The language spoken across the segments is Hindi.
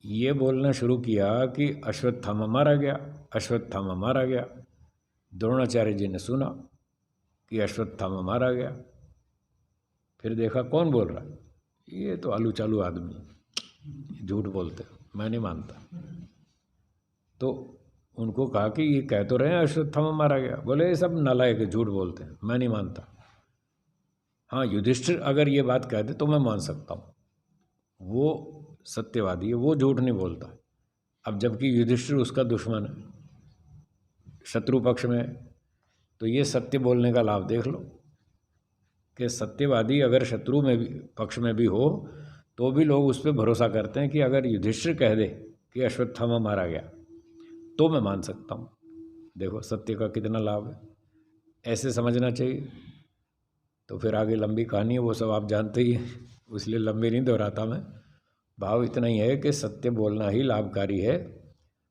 ये बोलना शुरू किया कि अश्वत्थामा मारा गया, अश्वत्थामा मारा गया। द्रोणाचार्य जी ने सुना कि अश्वत्थामा मारा गया, फिर देखा कौन बोल रहा है, ये तो आलू चालू आदमी झूठ बोलते, मैं नहीं मानता। तो उनको कहा कि ये कह तो रहे हैं अश्वत्थामा मारा गया, बोले ये सब नालायक है, झूठ बोलते हैं, मैं नहीं मानता। हाँ, युधिष्ठिर अगर ये बात कह दे तो मैं मान सकता हूँ, वो सत्यवादी है, वो झूठ नहीं बोलता। अब जबकि युधिष्ठिर उसका दुश्मन है, शत्रु पक्ष में है, तो ये सत्य बोलने का लाभ देख लो कि सत्यवादी अगर शत्रु में भी पक्ष में भी हो तो भी लोग उस पर भरोसा करते हैं कि अगर युधिष्ठिर कह दे कि अश्वत्थामा मारा गया तो मैं मान सकता हूँ। देखो सत्य का कितना लाभ है, ऐसे समझना चाहिए। तो फिर आगे लंबी कहानी है, वो सब आप जानते ही हैं, इसलिए लंबी नहीं दोहराता मैं। भाव इतना ही है कि सत्य बोलना ही लाभकारी है,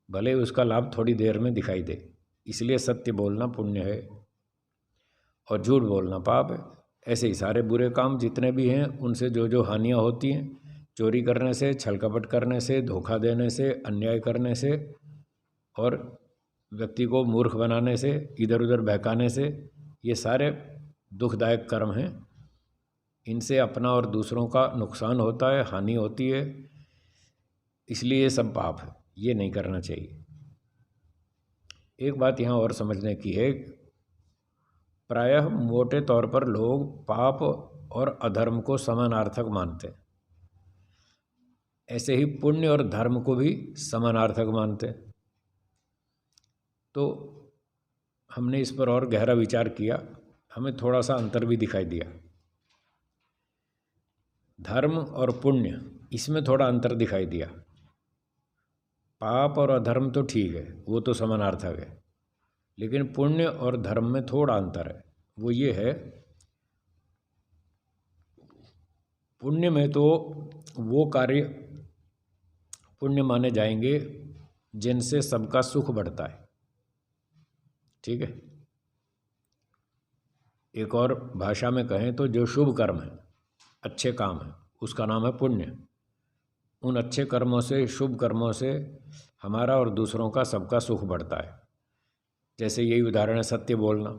भले उसका लाभ थोड़ी देर में दिखाई दे। इसलिए सत्य बोलना पुण्य है और झूठ बोलना पाप है। ऐसे ही सारे बुरे काम जितने भी हैं उनसे जो जो हानियाँ होती हैं, चोरी करने से, छल कपट करने से, धोखा देने से, अन्याय करने से और व्यक्ति को मूर्ख बनाने से, इधर उधर बहकाने से, ये सारे दुखदायक कर्म हैं। इनसे अपना और दूसरों का नुकसान होता है, हानि होती है, इसलिए ये सब पाप है, ये नहीं करना चाहिए। एक बात यहाँ और समझने की है, प्रायः मोटे तौर पर लोग पाप और अधर्म को समानार्थक मानते हैं, ऐसे ही पुण्य और धर्म को भी समानार्थक मानते हैं। तो हमने इस पर और गहरा विचार किया, हमें थोड़ा सा अंतर भी दिखाई दिया। धर्म और पुण्य, इसमें थोड़ा अंतर दिखाई दिया। पाप और अधर्म तो ठीक है, वो तो समानार्थक है, लेकिन पुण्य और धर्म में थोड़ा अंतर है। वो ये है, पुण्य में तो वो कार्य पुण्य माने जाएंगे जिनसे सबका सुख बढ़ता है, ठीक है। एक और भाषा में कहें तो जो शुभ कर्म है, अच्छे काम है, उसका नाम है पुण्य। उन अच्छे कर्मों से, शुभ कर्मों से हमारा और दूसरों का सबका सुख बढ़ता है। जैसे यही उदाहरण है, सत्य बोलना,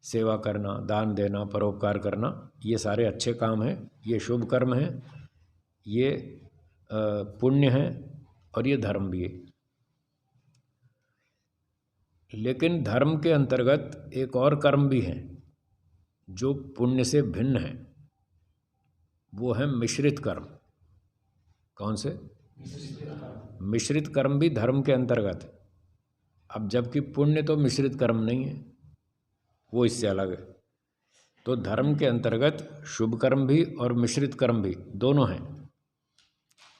सेवा करना, दान देना, परोपकार करना, ये सारे अच्छे काम हैं, ये शुभ कर्म हैं, ये पुण्य हैं और ये धर्म भी है। लेकिन धर्म के अंतर्गत एक और कर्म भी हैं जो पुण्य से भिन्न है, वो है मिश्रित कर्म। कौन से? मिश्रित कर्म भी धर्म के अंतर्गत है। अब जबकि पुण्य तो मिश्रित कर्म नहीं है, वो इससे अलग है। तो धर्म के अंतर्गत शुभ कर्म भी और मिश्रित कर्म भी दोनों हैं।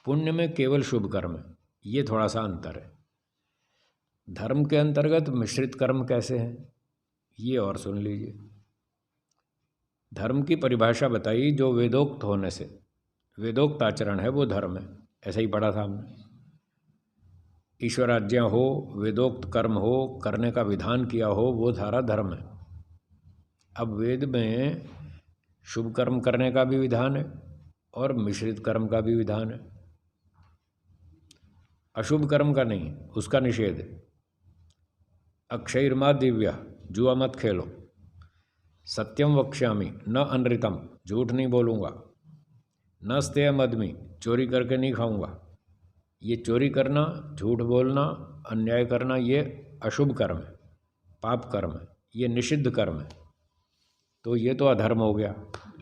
पुण्य में केवल शुभ कर्म है, ये थोड़ा सा अंतर है। धर्म के अंतर्गत मिश्रित कर्म कैसे हैं, ये और सुन लीजिए। धर्म की परिभाषा बताई, जो वेदोक्त होने से, वेदोक्त आचरण है वो धर्म है। ऐसा ही पढ़ा था हमने। ईश्वराज्ञा हो, वेदोक्त कर्म हो, करने का विधान किया हो, वो सारा धर्म है। अब वेद में शुभ कर्म करने का भी विधान है और मिश्रित कर्म का भी विधान है। अशुभ कर्म का नहीं, उसका निषेध है। अक्षयर्मा दिव्या, जुआ मत खेलो। सत्यम वक्ष्यामि न अनृतम, झूठ नहीं बोलूँगा। न स्तेयमदमि, चोरी करके नहीं खाऊंगा। ये चोरी करना, झूठ बोलना, अन्याय करना, ये अशुभ कर्म है, पाप कर्म है, ये निषिद्ध कर्म है। तो ये तो अधर्म हो गया।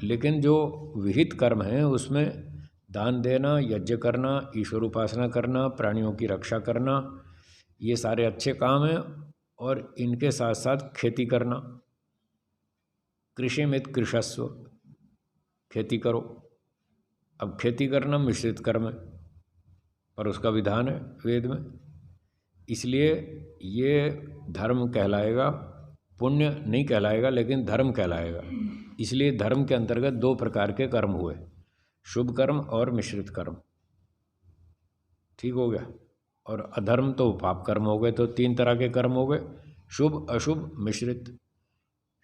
लेकिन जो विहित कर्म है उसमें दान देना, यज्ञ करना, ईश्वर उपासना करना, प्राणियों की रक्षा करना, ये सारे अच्छे काम हैं। और इनके साथ साथ खेती करना, कृषिमित कृषस्व, खेती करो। अब खेती करना मिश्रित कर्म है, पर उसका विधान है वेद में, इसलिए ये धर्म कहलाएगा, पुण्य नहीं कहलाएगा, लेकिन धर्म कहलाएगा। इसलिए धर्म के अंतर्गत दो प्रकार के कर्म हुए, शुभ कर्म और मिश्रित कर्म। ठीक हो गया। और अधर्म तो पाप कर्म हो गए। तो तीन तरह के कर्म हो गए, शुभ, अशुभ, मिश्रित।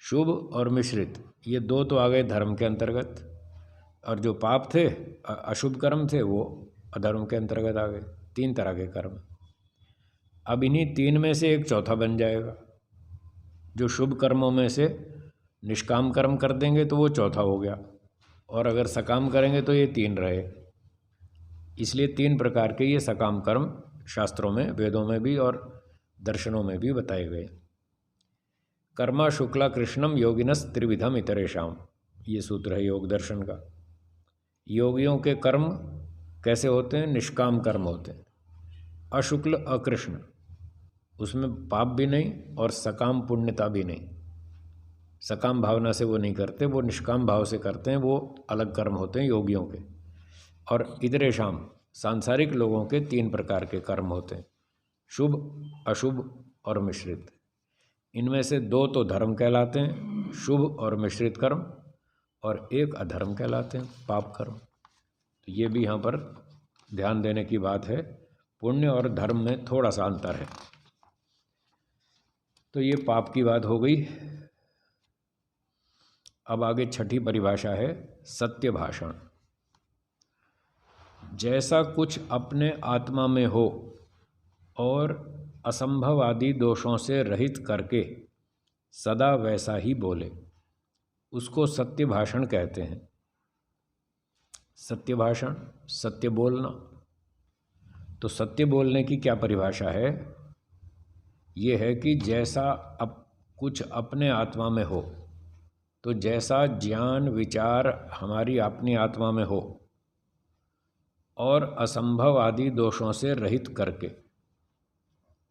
शुभ और मिश्रित ये दो तो आ गए धर्म के अंतर्गत, और जो पाप थे, अशुभ कर्म थे, वो अधर्म के अंतर्गत आ गए। 3 तरह के कर्म। अब इन्हीं 3 में से एक चौथा बन जाएगा। जो शुभ कर्मों में से निष्काम कर्म कर देंगे तो वो चौथा हो गया, और अगर सकाम करेंगे तो ये 3 रहे। इसलिए 3 प्रकार के ये सकाम कर्म शास्त्रों में, वेदों में भी और दर्शनों में भी बताए गए। कर्मा शुक्ला कृष्णम योगिनस त्रिविधम इतरेशाम, ये सूत्र है योग दर्शन का। योगियों के कर्म कैसे होते हैं? निष्काम कर्म होते हैं। अशुक्ल अकृष्ण, उसमें पाप भी नहीं और सकाम पुण्यता भी नहीं। सकाम भावना से वो नहीं करते, वो निष्काम भाव से करते हैं, वो अलग कर्म होते हैं योगियों के। और इतरेशाम, सांसारिक लोगों के 3 प्रकार के कर्म होते हैं, शुभ, अशुभ और मिश्रित। इनमें से 2 तो धर्म कहलाते हैं, शुभ और मिश्रित कर्म, और 1 अधर्म कहलाते हैं, पाप कर्म। तो ये भी यहाँ पर ध्यान देने की बात है। पुण्य और धर्म में थोड़ा सा अंतर है। तो ये पाप की बात हो गई। अब आगे छठी परिभाषा है सत्य भाषण। जैसा कुछ अपने आत्मा में हो और असंभव आदि दोषों से रहित करके सदा वैसा ही बोले, उसको सत्य भाषण कहते हैं। सत्य भाषण, सत्य बोलना। तो सत्य बोलने की क्या परिभाषा है? ये है कि जैसा अब कुछ अपने आत्मा में हो, तो जैसा ज्ञान विचार हमारी अपनी आत्मा में हो और असंभव आदि दोषों से रहित करके,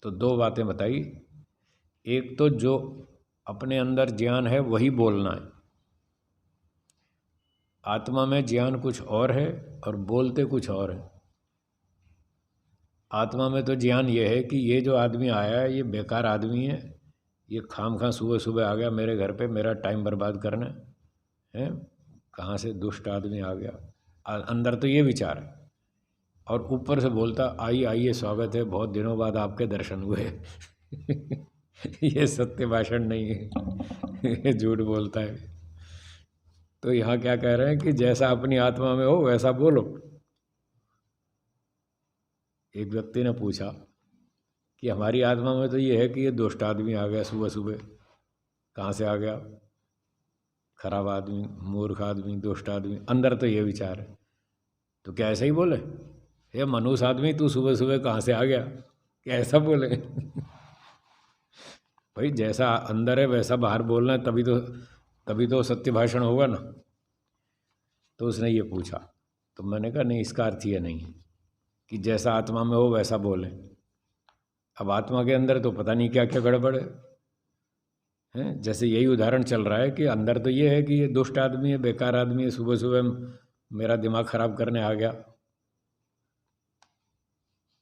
तो 2 बातें बताई। एक तो जो अपने अंदर ज्ञान है वही बोलना है। आत्मा में ज्ञान कुछ और है और बोलते कुछ और है। आत्मा में तो ज्ञान ये है कि ये जो आदमी आया है ये बेकार आदमी है, ये खामखा सुबह सुबह आ गया मेरे घर पे मेरा टाइम बर्बाद करने हैं, कहाँ से दुष्ट आदमी आ गया। अंदर तो ये विचार है, और ऊपर से बोलता आइए आइए स्वागत है, बहुत दिनों बाद आपके दर्शन हुए। ये सत्य भाषण नहीं है, ये झूठ बोलता है। तो यहाँ क्या कह रहे हैं कि जैसा अपनी आत्मा में हो वैसा बोलो। एक व्यक्ति ने पूछा कि हमारी आत्मा में तो ये है कि ये दुष्ट आदमी आ गया सुबह सुबह। कहाँ से आ गया? खराब आदमी, मूर्ख आदमी, दुष्ट आदमी, अंदर तो ये विचार है। तो क्या ऐसा ही बोले? हे मनुष्य आदमी, तू सुबह सुबह कहाँ से आ गया? क्या ऐसा बोले? भाई जैसा अंदर है वैसा बाहर बोलना है, तभी तो सत्य भाषण होगा ना। तो उसने ये पूछा, तो मैंने कहा नहीं, इसका अर्थ ये नहीं है कि जैसा आत्मा में हो वैसा बोले। अब आत्मा के अंदर तो पता नहीं क्या क्या गड़बड़ है। जैसे यही उदाहरण चल रहा है कि अंदर तो ये है कि ये दुष्ट आदमी है, बेकार आदमी है, सुबह सुबह मेरा दिमाग खराब करने आ गया।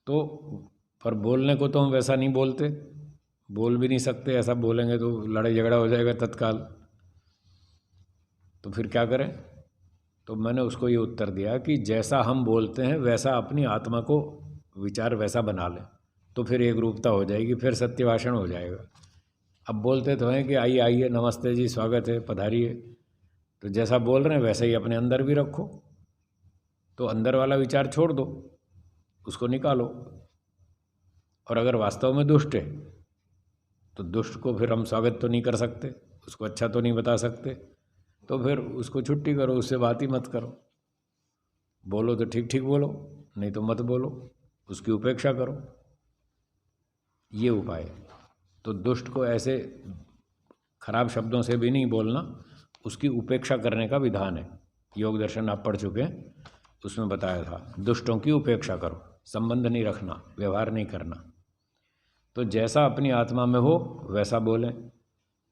तो पर बोलने को तो हम वैसा नहीं बोलते, बोल भी नहीं सकते। ऐसा बोलेंगे तो लड़ाई झगड़ा हो जाएगा तत्काल। तो फिर क्या करें? तो मैंने उसको ये उत्तर दिया कि जैसा हम बोलते हैं वैसा अपनी आत्मा को विचार वैसा बना लें, तो फिर एक रूपता हो जाएगी, फिर सत्य भाषण हो जाएगा। अब बोलते तो हैं कि आइए आइए, नमस्ते जी, स्वागत है, पधारिए। तो जैसा बोल रहे हैं वैसा ही अपने अंदर भी रखो। तो अंदर वाला विचार छोड़ दो, उसको निकालो। और अगर वास्तव में दुष्ट है तो दुष्ट को फिर हम स्वागत तो नहीं कर सकते, उसको अच्छा तो नहीं बता सकते। तो फिर उसको छुट्टी करो, उससे बात ही मत करो। बोलो तो ठीक ठीक बोलो, नहीं तो मत बोलो, उसकी उपेक्षा करो। ये उपाय। तो दुष्ट को ऐसे खराब शब्दों से भी नहीं बोलना, उसकी उपेक्षा करने का विधान है। योग दर्शन आप पढ़ चुके हैं, उसमें बताया था दुष्टों की उपेक्षा करो, संबंध नहीं रखना, व्यवहार नहीं करना। तो जैसा अपनी आत्मा में हो वैसा बोलें।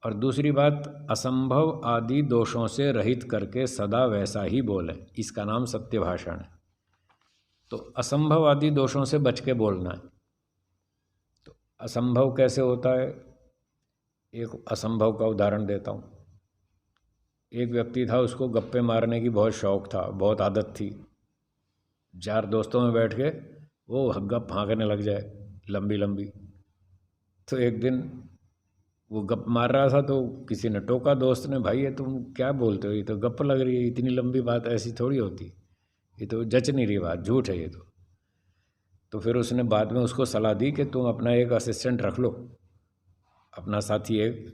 और दूसरी बात, असंभव आदि दोषों से रहित करके सदा वैसा ही बोलें, इसका नाम सत्य भाषण है। तो असंभव आदि दोषों से बच के बोलना है। तो असंभव कैसे होता है? एक असंभव का उदाहरण देता हूँ। एक व्यक्ति था, उसको गप्पे मारने की बहुत शौक़ था, बहुत आदत थी। 4 दोस्तों में बैठ के वो गप हाँकने लग जाए लंबी लंबी। तो एक दिन वो गप मार रहा था, तो किसी ने टोका, दोस्त ने, भाई ये तुम क्या बोलते हो, ये तो गप लग रही है, इतनी लंबी बात ऐसी थोड़ी होती, ये तो जच नहीं रही बात, झूठ है ये तो। तो फिर उसने बाद में उसको सलाह दी कि तुम अपना एक असिस्टेंट रख लो, अपना साथी एक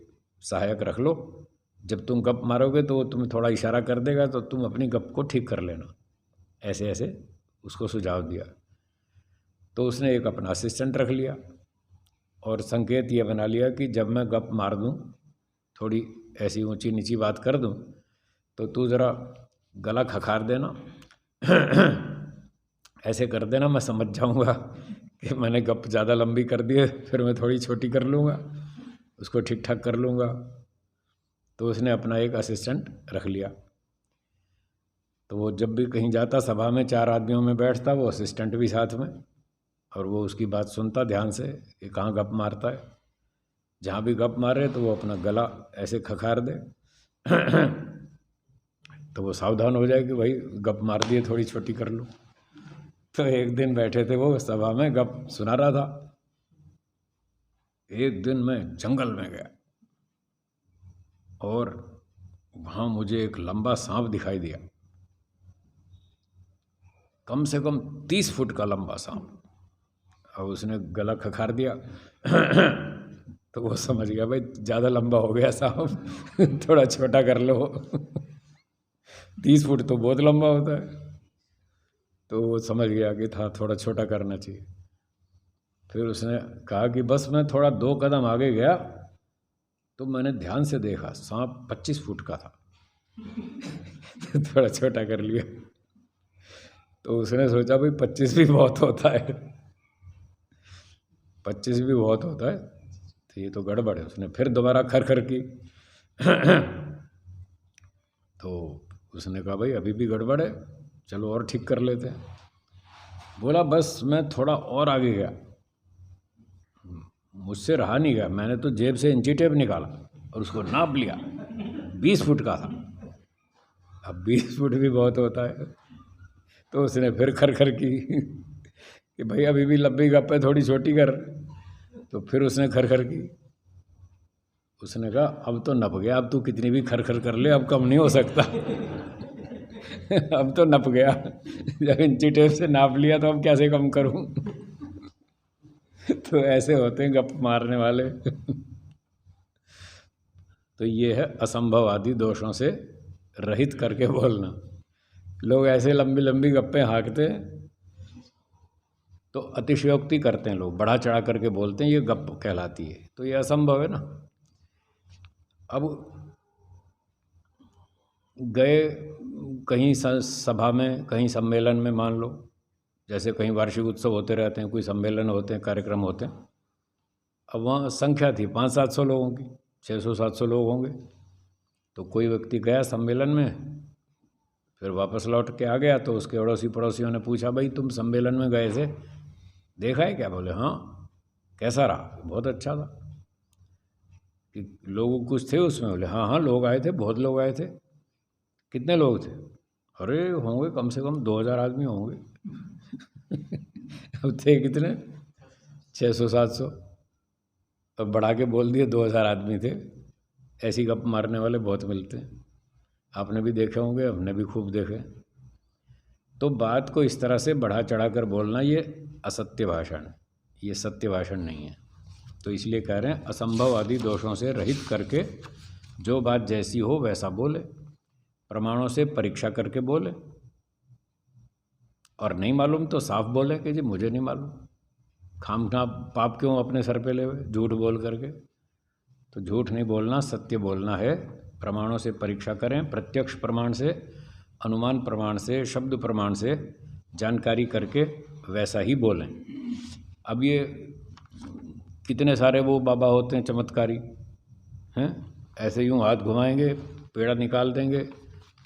सहायक रख लो, जब तुम गप मारोगे तो वो तुम्हें थोड़ा इशारा कर देगा तो तुम अपनी गप को ठीक कर लेना। ऐसे ऐसे उसको सुझाव दिया। तो उसने एक अपना असिस्टेंट रख लिया और संकेत ये बना लिया कि जब मैं गप मार दूँ, थोड़ी ऐसी ऊंची नीची बात कर दूँ, तो तू ज़रा गला खखार देना, ऐसे कर देना, मैं समझ जाऊँगा कि मैंने गप ज़्यादा लंबी कर दी है, फिर मैं थोड़ी छोटी कर लूँगा, उसको ठीक ठाक कर लूँगा। तो उसने अपना एक असिस्टेंट रख लिया। तो वो जब भी कहीं जाता, सभा में 4 आदमियों में बैठता, वो असिस्टेंट भी साथ में, और वो उसकी बात सुनता ध्यान से कि कहाँ गप मारता है। जहाँ भी गप मारे तो वो अपना गला ऐसे खखार दे तो वो सावधान हो जाए कि भाई गप मार दिए, थोड़ी छोटी कर लो। तो एक दिन बैठे थे वो सभा में, गप सुना रहा था। एक दिन मैं जंगल में गया और वहाँ मुझे एक लंबा सांप दिखाई दिया, कम से कम 30 फुट का लंबा सांप। अब उसने गला खखार दिया तो वो समझ गया भाई ज़्यादा लंबा हो गया सांप थोड़ा छोटा कर लो 30 फुट तो बहुत लंबा होता है। तो वो समझ गया कि था थोड़ा छोटा करना चाहिए। फिर उसने कहा कि बस मैं थोड़ा 2 कदम आगे गया तो मैंने ध्यान से देखा, सांप 25 फुट का था तो थोड़ा छोटा कर लिया। तो उसने सोचा भाई 25 भी बहुत होता है, 25 भी बहुत होता है, तो ये तो गड़बड़ है। उसने फिर दोबारा खर की तो उसने कहा भाई अभी भी गड़बड़ है, चलो और ठीक कर लेते हैं। बोला बस मैं थोड़ा और आगे गया, मुझसे रहा नहीं गया, मैंने तो जेब से इंची टेप निकाला और उसको नाप लिया, 20 फुट का था। अब 20 फुट भी बहुत होता है। तो उसने फिर खर की कि भाई अभी भी लंबी गप है, थोड़ी छोटी कर। तो फिर उसने खर की। उसने कहा अब तो नप गया, अब तू कितनी भी खर कर ले, अब कम नहीं हो सकता अब तो नप गया, जब इंची टेप से नाप लिया तो अब कैसे कम करूं तो ऐसे होते हैं गप मारने वाले तो ये है असंभव आदि दोषों से रहित करके बोलना। लोग ऐसे लंबी लंबी गप्पे हाँकते हैं तो अतिशयोक्ति करते हैं, लोग बढ़ा चढ़ा करके बोलते हैं, ये गप कहलाती है। तो ये असंभव है ना। अब गए कहीं सभा में, कहीं सम्मेलन में, मान लो जैसे कहीं वार्षिक उत्सव होते रहते हैं, कोई सम्मेलन होते हैं, कार्यक्रम होते हैं। अब वहाँ संख्या थी 500-700 लोगों की, 600-700 लोग होंगे। तो कोई व्यक्ति गया सम्मेलन में, फिर वापस लौट के आ गया, तो उसके अड़ोसी पड़ोसियों ने पूछा भाई तुम सम्मेलन में गए थे, देखा है क्या? बोले हाँ। कैसा रहा? बहुत अच्छा था। कि लोग कुछ थे उसमें? बोले हाँ हाँ लोग आए थे, बहुत लोग आए थे। कितने लोग थे? अरे होंगे कम से कम 2000 आदमी होंगे अब थे कितने? 600-700। अब बढ़ा के बोल दिए 2000 आदमी थे। ऐसी गप मारने वाले बहुत मिलते हैं, आपने भी देखे होंगे, हमने भी खूब देखे। तो बात को इस तरह से बढ़ा चढ़ा कर बोलना, ये असत्य भाषण, ये सत्य भाषण नहीं है। तो इसलिए कह रहे हैं असंभव आदि दोषों से रहित करके जो बात जैसी हो वैसा बोले, प्रमाणों से परीक्षा करके बोले, और नहीं मालूम तो साफ बोले कि जी मुझे नहीं मालूम। खामखा पाप क्यों अपने सर पे ले हुए झूठ बोल करके? तो झूठ नहीं बोलना, सत्य बोलना है। प्रमाणों से परीक्षा करें, प्रत्यक्ष प्रमाण से, अनुमान प्रमाण से, शब्द प्रमाण से जानकारी करके वैसा ही बोलें। अब ये कितने सारे वो बाबा होते हैं चमत्कारी हैं, ऐसे यूँ हाथ घुमाएंगे पेड़ा निकाल देंगे,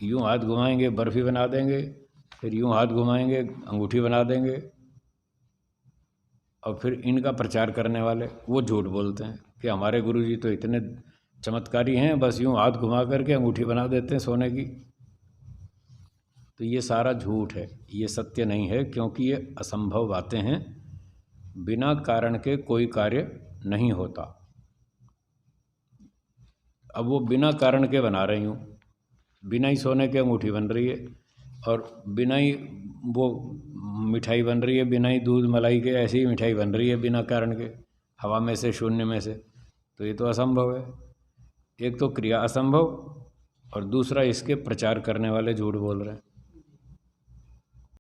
यूँ हाथ घुमाएंगे बर्फ़ी बना देंगे, फिर यूँ हाथ घुमाएंगे अंगूठी बना देंगे। और फिर इनका प्रचार करने वाले वो झूठ बोलते हैं कि हमारे गुरुजी तो इतने चमत्कारी हैं, बस यूँ हाथ घुमा करके अंगूठी बना देते हैं सोने की। तो ये सारा झूठ है, ये सत्य नहीं है, क्योंकि ये असंभव बातें हैं। बिना कारण के कोई कार्य नहीं होता। अब वो बिना कारण के बना रही हूँ, बिना ही सोने की अंगूठी बन रही है, और बिना ही वो मिठाई बन रही है बिना ही दूध मलाई के, ऐसी ही मिठाई बन रही है बिना कारण के, हवा में से, शून्य में से। तो ये तो असंभव है। एक तो क्रिया असंभव और दूसरा इसके प्रचार करने वाले झूठ बोल रहे हैं।